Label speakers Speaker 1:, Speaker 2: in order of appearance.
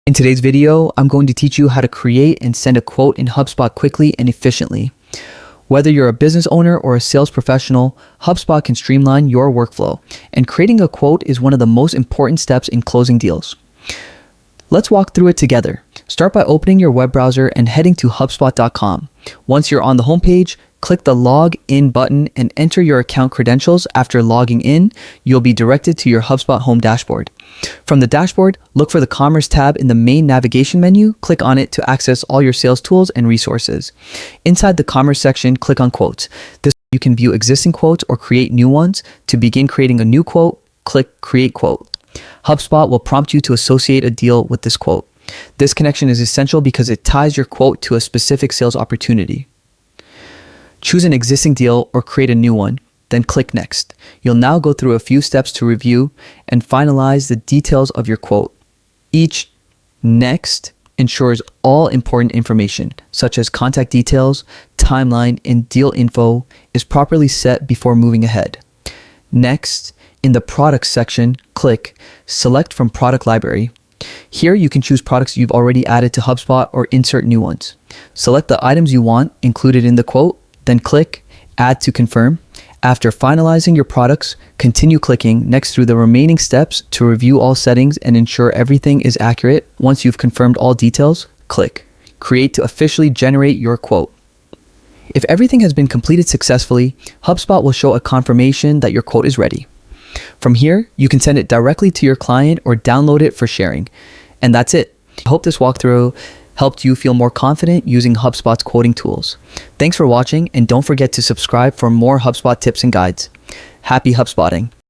Speaker 1: In today's video, I'm going to teach you how to create and send a quote in HubSpot quickly and efficiently. Whether you're a business owner or a sales professional, HubSpot can streamline your workflow, and creating a quote is one of the most important steps in closing deals. Let's walk through it together. Start by opening your web browser and heading to HubSpot.com. Once you're on the homepage, click the Log In button and enter your account credentials. After logging in, you'll be directed to your HubSpot home dashboard. From the dashboard, look for the Commerce tab in the main navigation menu. Click on it to access all your sales tools and resources. Inside the Commerce section, click on Quotes. This way you can view existing quotes or create new ones. To begin creating a new quote, click Create Quote. HubSpot will prompt you to associate a deal with this quote. This connection is essential because it ties your quote to a specific sales opportunity. Choose an existing deal or create a new one, then click Next. You'll now go through a few steps to review and finalize the details of your quote. Each Next ensures all important information, such as contact details, timeline, and deal info, is properly set before moving ahead. Next, in the Products section, click Select from Product Library. Here you can choose products you've already added to HubSpot or insert new ones. Select the items you want included in the quote, then click Add to confirm. After finalizing your products, continue clicking next through the remaining steps to review all settings and ensure everything is accurate. Once you've confirmed all details, click Create to officially generate your quote. If everything has been completed successfully, HubSpot will show a confirmation that your quote is ready. From here, you can send it directly to your client or download it for sharing. And that's it. I hope this walkthrough helped you feel more confident using HubSpot's quoting tools. Thanks for watching, and don't forget to subscribe for more HubSpot tips and guides. Happy HubSpotting!